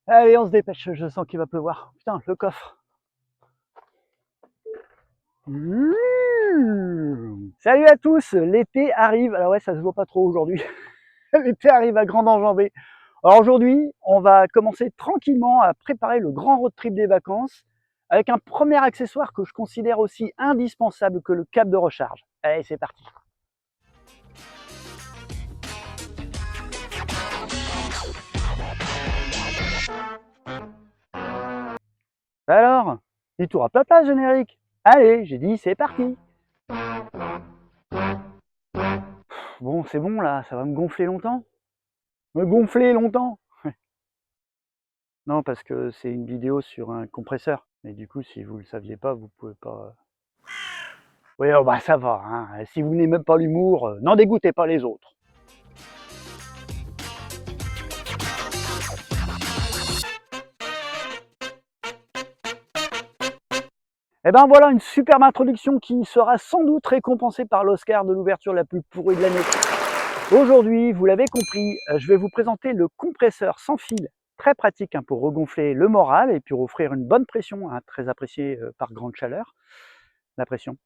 Allez, on se dépêche, je sens qu'il va pleuvoir. Putain, le coffre. Salut à tous, l'été arrive. Alors ouais, ça se voit pas trop aujourd'hui. L'été arrive à grande enjambée. Alors aujourd'hui, on va commencer tranquillement à préparer le grand road trip des vacances avec un premier accessoire que je considère aussi indispensable que le câble de recharge. Allez, c'est parti. Alors, il tourne à plat plat générique. Allez, j'ai dit c'est parti. Bon, c'est bon là, ça va me gonfler longtemps. Me gonfler longtemps. Non, parce que c'est une vidéo sur un compresseur. Mais du coup, si vous ne le saviez pas, vous pouvez pas. Oui, oh bah ça va. Hein. Si vous n'aimez pas l'humour, n'en dégoûtez pas les autres. Et ben voilà une superbe introduction qui sera sans doute récompensée par l'Oscar de l'ouverture la plus pourrie de l'année. Aujourd'hui, vous l'avez compris, je vais vous présenter le compresseur sans fil, très pratique pour regonfler le moral et puis offrir une bonne pression, très appréciée par grande chaleur, la pression.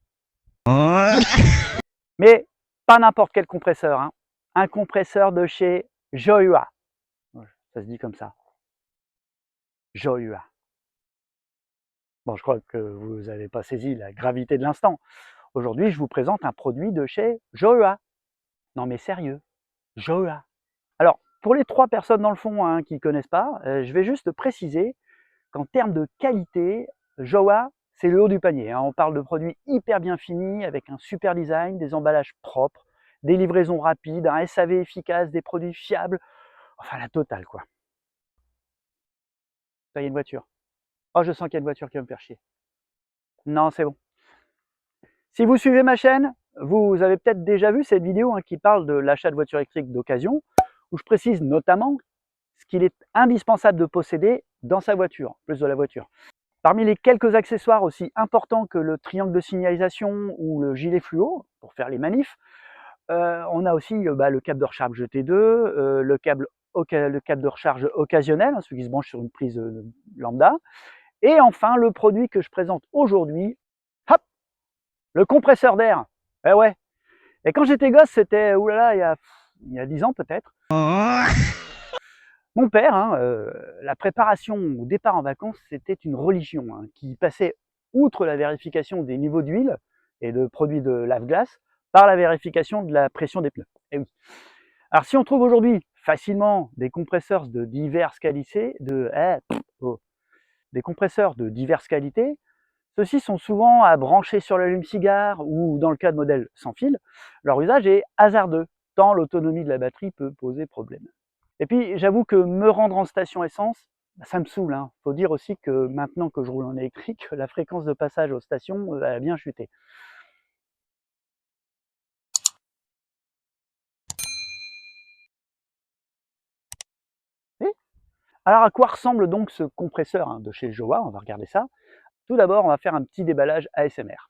Mais pas n'importe quel compresseur, hein. Un compresseur de chez Joyua. Ça se dit comme ça. Joyua. Bon, je crois que vous n'avez pas saisi la gravité de l'instant. Aujourd'hui, je vous présente un produit de chez Joyua. Non mais sérieux, Joyua. Alors, pour les 3 personnes dans le fond qui ne connaissent pas, je vais juste préciser qu'en termes de qualité, Joyua, c'est le haut du panier. On parle de produits hyper bien finis, avec un super design, des emballages propres, des livraisons rapides, un SAV efficace, des produits fiables, enfin la totale quoi. Ça y est, une voiture. Oh, je sens qu'il y a une voiture qui va me faire chier. Non, c'est bon. Si vous suivez ma chaîne, vous avez peut-être déjà vu cette vidéo qui parle de l'achat de voitures électriques d'occasion, où je précise notamment ce qu'il est indispensable de posséder dans sa voiture, plus de la voiture. Parmi les quelques accessoires aussi importants que le triangle de signalisation ou le gilet fluo, pour faire les manifs, on a aussi le câble de recharge GT2, le câble de recharge occasionnel, celui qui se branche sur une prise lambda, et enfin le produit que je présente aujourd'hui, hop, le compresseur d'air. Eh ouais. Et quand j'étais gosse, c'était oulala, il y a 10 ans peut-être. Mon père, la préparation au départ en vacances, c'était une religion qui passait outre la vérification des niveaux d'huile et de produits de lave-glace par la vérification de la pression des pneus. Et oui. Alors si on trouve aujourd'hui facilement des compresseurs de diverses qualités, des compresseurs de diverses qualités, ceux-ci sont souvent à brancher sur l'allume-cigare ou dans le cas de modèles sans fil, leur usage est hasardeux, tant l'autonomie de la batterie peut poser problème. Et puis j'avoue que me rendre en station essence, ça me saoule. Faut dire aussi que maintenant que je roule en électrique, la fréquence de passage aux stations a bien chuté. Et alors à quoi ressemble donc ce compresseur de chez Jowa? On va regarder ça. Tout d'abord, on va faire un petit déballage ASMR.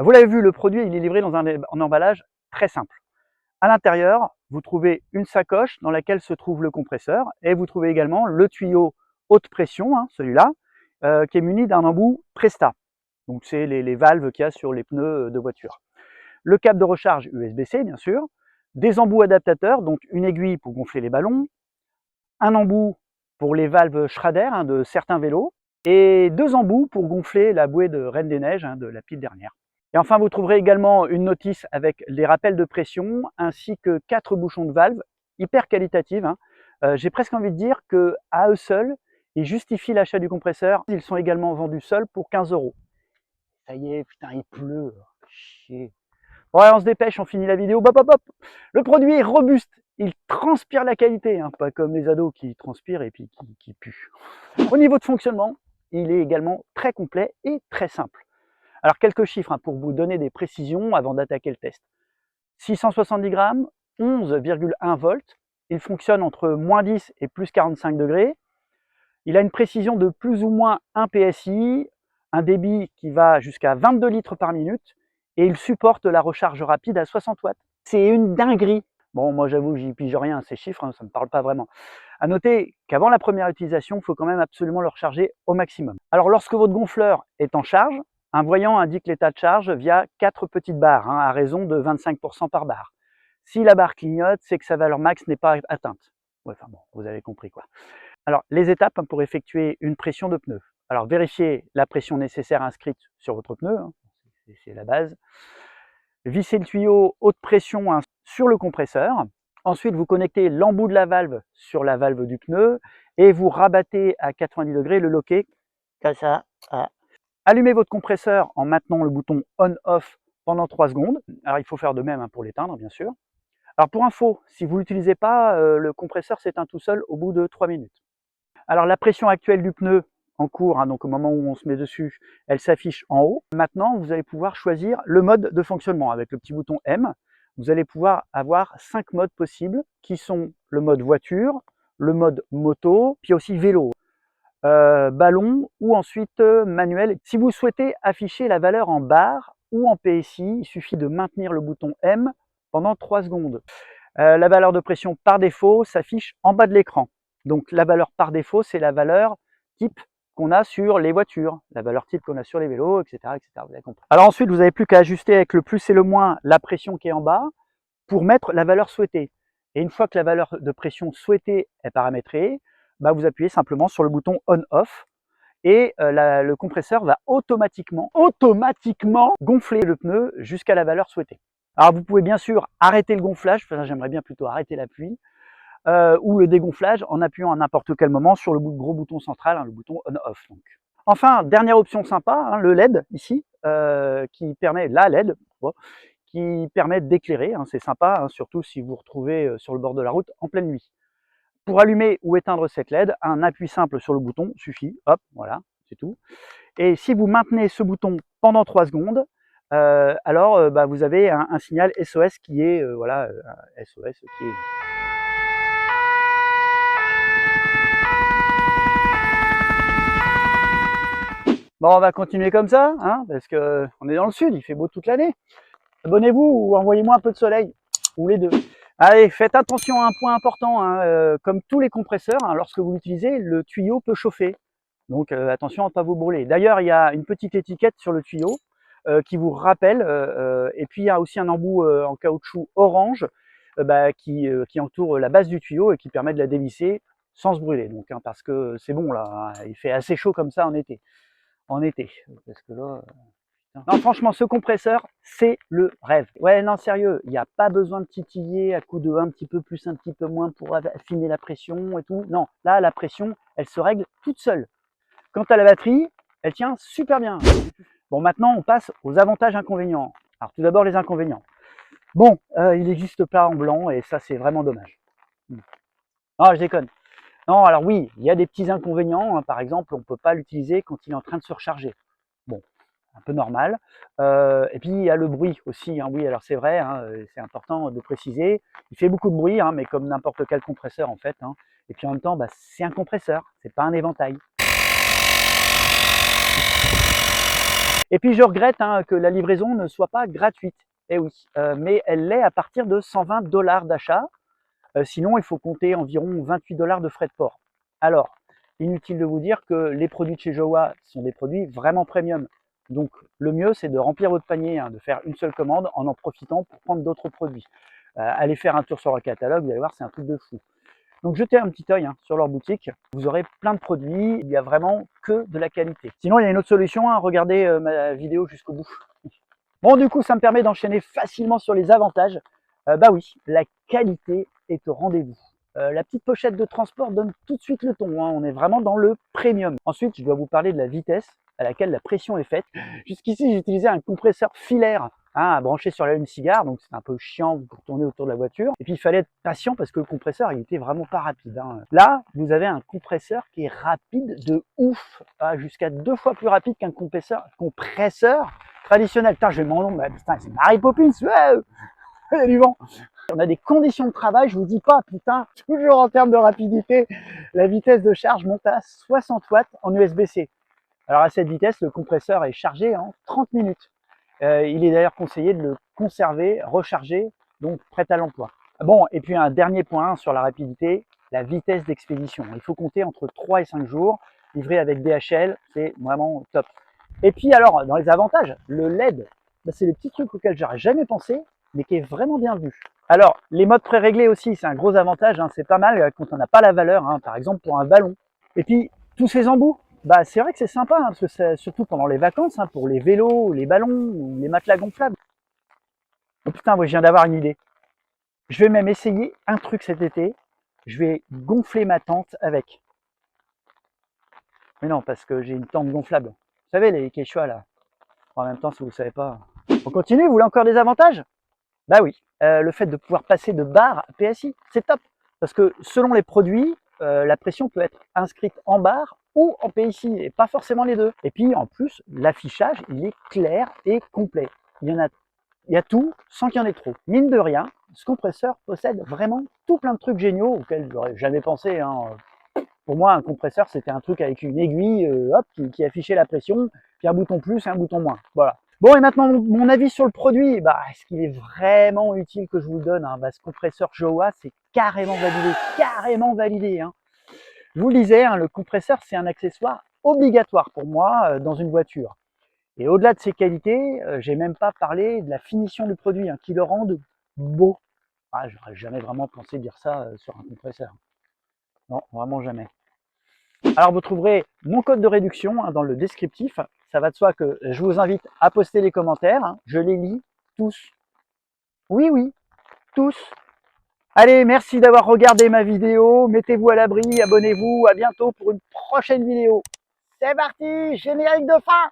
Vous l'avez vu, le produit il est livré dans un emballage très simple. À l'intérieur, vous trouvez une sacoche dans laquelle se trouve le compresseur et vous trouvez également le tuyau haute pression, celui-là, qui est muni d'un embout Presta. Donc c'est les valves qu'il y a sur les pneus de voiture. Le câble de recharge USB-C bien sûr, des embouts adaptateurs, donc une aiguille pour gonfler les ballons, un embout pour les valves Schrader de certains vélos, et 2 embouts pour gonfler la bouée de Reine des Neiges de la petite dernière. Et enfin, vous trouverez également une notice avec les rappels de pression ainsi que 4 bouchons de valve, hyper qualitatives, hein. J'ai presque envie de dire qu'à eux seuls, ils justifient l'achat du compresseur. Ils sont également vendus seuls pour 15 €. Ça y est, putain, il pleut, chier. Ouais, on se dépêche, on finit la vidéo. Hop, hop, hop. Le produit est robuste, il transpire la qualité, hein, pas comme les ados qui transpirent et puis qui puent. Au niveau de fonctionnement, il est également très complet et très simple. Alors quelques chiffres, hein, pour vous donner des précisions avant d'attaquer le test. 670 grammes, 11,1 volts. Il fonctionne entre moins 10 et plus 45 degrés. Il a une précision de plus ou moins 1 PSI, un débit qui va jusqu'à 22 litres par minute et il supporte la recharge rapide à 60 watts. C'est une dinguerie. Bon, moi j'avoue que j'y pige rien à ces chiffres, hein, ça ne me parle pas vraiment. À noter qu'avant la première utilisation, il faut quand même absolument le recharger au maximum. Alors lorsque votre gonfleur est en charge, un voyant indique l'état de charge via 4 petites barres, hein, à raison de 25% par barre. Si la barre clignote, c'est que sa valeur max n'est pas atteinte. Ouais, enfin bon, vous avez compris quoi. Alors, les étapes, hein, pour effectuer une pression de pneu. Alors, vérifiez la pression nécessaire inscrite sur votre pneu, hein, c'est la base. Vissez le tuyau haute pression, hein, sur le compresseur. Ensuite, vous connectez l'embout de la valve sur la valve du pneu et vous rabattez à 90 degrés le loquet, comme ça. Allumez votre compresseur en maintenant le bouton on-off pendant 3 secondes. Alors, il faut faire de même, hein, pour l'éteindre, bien sûr. Alors, pour info, si vous ne l'utilisez pas, le compresseur s'éteint tout seul au bout de 3 minutes. Alors la pression actuelle du pneu en cours, hein, donc au moment où on se met dessus, elle s'affiche en haut. Maintenant, vous allez pouvoir choisir le mode de fonctionnement avec le petit bouton M. Vous allez pouvoir avoir 5 modes possibles qui sont le mode voiture, le mode moto, puis aussi vélo, ballon ou ensuite manuel. Si vous souhaitez afficher la valeur en barre ou en PSI, il suffit de maintenir le bouton M pendant 3 secondes. La valeur de pression par défaut s'affiche en bas de l'écran. Donc la valeur par défaut, c'est la valeur type qu'on a sur les voitures, la valeur type qu'on a sur les vélos, etc., etc. Vous avez compris. Alors ensuite, vous n'avez plus qu'à ajuster avec le plus et le moins la pression qui est en bas pour mettre la valeur souhaitée. Et une fois que la valeur de pression souhaitée est paramétrée, bah vous appuyez simplement sur le bouton on-off et le compresseur va automatiquement gonfler le pneu jusqu'à la valeur souhaitée. Alors vous pouvez bien sûr arrêter le gonflage, enfin, j'aimerais bien plutôt arrêter la pluie, ou le dégonflage en appuyant à n'importe quel moment sur le gros bouton central, hein, le bouton on-off. Enfin, dernière option sympa, hein, le LED ici, qui permet, la LED, qui permet d'éclairer, hein, c'est sympa, hein, surtout si vous vous retrouvez sur le bord de la route en pleine nuit. Pour allumer ou éteindre cette LED, un appui simple sur le bouton suffit, hop, voilà, c'est tout. Et si vous maintenez ce bouton pendant 3 secondes, alors bah, vous avez un signal SOS qui est, voilà, un SOS qui est... Bon, on va continuer comme ça, hein, parce qu'on est dans le sud, il fait beau toute l'année. Abonnez-vous ou envoyez-moi un peu de soleil, ou les deux. Allez, faites attention à un point important, hein, comme tous les compresseurs, hein, lorsque vous l'utilisez, le tuyau peut chauffer. Donc attention à ne pas vous brûler. D'ailleurs, il y a une petite étiquette sur le tuyau qui vous rappelle, et puis il y a aussi un embout en caoutchouc orange bah, qui entoure la base du tuyau et qui permet de la dévisser sans se brûler. Donc, hein, parce que c'est bon là, hein, il fait assez chaud comme ça en été. Parce que là... Non, franchement, ce compresseur, c'est le rêve. Ouais, non, sérieux, il n'y a pas besoin de titiller à coup de un petit peu plus, un petit peu moins pour affiner la pression et tout. Non, là, la pression, elle se règle toute seule. Quant à la batterie, elle tient super bien. Bon, maintenant, on passe aux avantages inconvénients. Alors, tout d'abord, les inconvénients. Bon, il n'existe pas en blanc et ça, c'est vraiment dommage. Non, je déconne. Non, alors oui, il y a des petits inconvénients. Hein. Par exemple, on ne peut pas l'utiliser quand il est en train de se recharger. Bon, un peu normal. Et puis, il y a le bruit aussi. Hein. Oui, alors c'est vrai, hein, c'est important de préciser. Il fait beaucoup de bruit, hein, mais comme n'importe quel compresseur, en fait. Hein. Et puis, en même temps, bah, c'est un compresseur, c'est pas un éventail. Et puis je regrette hein, que la livraison ne soit pas gratuite. Eh oui, mais elle l'est à partir de 120 $ d'achat. Sinon, il faut compter environ 28 $ de frais de port. Alors, inutile de vous dire que les produits de chez Jowa sont des produits vraiment premium. Donc le mieux, c'est de remplir votre panier, hein, de faire une seule commande en profitant pour prendre d'autres produits. Allez faire un tour sur leur catalogue, vous allez voir, c'est un truc de fou. Donc jetez un petit œil hein, sur leur boutique, vous aurez plein de produits, il n'y a vraiment que de la qualité. Sinon il y a une autre solution, hein, regardez ma vidéo jusqu'au bout. Bon, du coup, ça me permet d'enchaîner facilement sur les avantages. Bah oui, la qualité est au rendez-vous. La petite pochette de transport donne tout de suite le ton, hein. On est vraiment dans le premium. Ensuite, je dois vous parler de la vitesse à laquelle la pression est faite. Jusqu'ici, j'utilisais un compresseur filaire, hein, à brancher sur l'allume-cigare, donc c'est un peu chiant pour tourner autour de la voiture. Et puis, il fallait être patient parce que le compresseur, il était vraiment pas rapide, hein. Là, vous avez un compresseur qui est rapide de ouf, jusqu'à 2 fois plus rapide qu'un compresseur traditionnel. Putain, je vais mon nom, bah, putain, c'est Mary Poppins, ouais, il y a du vent. On a des conditions de travail, je vous dis pas, putain, toujours en termes de rapidité, la vitesse de charge monte à 60 watts en USB-C. Alors à cette vitesse, le compresseur est chargé en 30 minutes. Il est d'ailleurs conseillé de le conserver, recharger, donc prêt à l'emploi. Bon, et puis un dernier point sur la rapidité, la vitesse d'expédition. Il faut compter entre 3 et 5 jours. Livré avec DHL, c'est vraiment top. Et puis alors, dans les avantages, le LED, c'est le petit truc auquel j'aurais jamais pensé, mais qui est vraiment bien vu. Alors, les modes pré-réglés aussi, c'est un gros avantage, hein, c'est pas mal quand on n'a pas la valeur, hein, par exemple pour un ballon. Et puis, tous ces embouts, bah, c'est vrai que c'est sympa, hein, parce que c'est surtout pendant les vacances, hein, pour les vélos, les ballons, ou les matelas gonflables. Oh putain, moi je viens d'avoir une idée. Je vais même essayer un truc cet été, je vais gonfler ma tente avec. Mais non, parce que j'ai une tente gonflable. Vous savez, les Quechua là. En même temps, si vous ne savez pas. On continue, vous voulez encore des avantages? Bah oui, le fait de pouvoir passer de bar à PSI, c'est top. Parce que selon les produits, la pression peut être inscrite en bar ou en PSI, et pas forcément les deux. Et puis en plus, l'affichage, il est clair et complet. Il y a tout sans qu'il y en ait trop. Mine de rien, ce compresseur possède vraiment tout plein de trucs géniaux auxquels je n'aurais jamais pensé, hein. Pour moi, un compresseur, c'était un truc avec une aiguille hop, qui affichait la pression, puis un bouton plus et un bouton moins. Voilà. Bon, et maintenant, mon avis sur le produit, bah, est-ce qu'il est vraiment utile que je vous le donne, hein? Bah, ce compresseur Jowa, c'est carrément validé, hein. Je vous le disais, hein, le compresseur, c'est un accessoire obligatoire pour moi dans une voiture. Et au-delà de ses qualités, j'ai même pas parlé de la finition du produit, hein, qui le rende beau. Ah, j'aurais jamais vraiment pensé dire ça sur un compresseur. Non, vraiment jamais. Alors vous trouverez mon code de réduction, hein, dans le descriptif. Ça va de soi que je vous invite à poster les commentaires, hein. Je les lis tous. Oui, oui, tous. Allez, merci d'avoir regardé ma vidéo. Mettez-vous à l'abri, abonnez-vous. À bientôt pour une prochaine vidéo. C'est parti, générique de fin.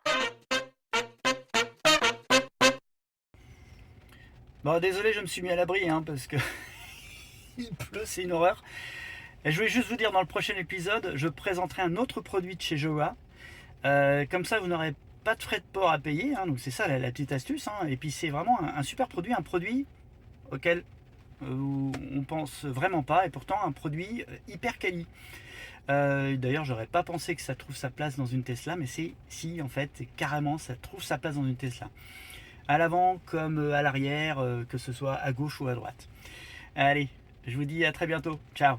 Bon, désolé, je me suis mis à l'abri, hein, parce que il pleut, c'est une horreur. Et je voulais juste vous dire, dans le prochain épisode, je présenterai un autre produit de chez Jowa. Comme ça, vous n'aurez pas de frais de port à payer, hein, donc c'est ça la petite astuce, hein. Et puis c'est vraiment un super produit, un produit auquel on pense vraiment pas, et pourtant un produit hyper quali. D'ailleurs, j'aurais pas pensé que ça trouve sa place dans une Tesla, mais c'est si, en fait, carrément, ça trouve sa place dans une Tesla. À l'avant comme à l'arrière, que ce soit à gauche ou à droite. Allez, je vous dis à très bientôt. Ciao.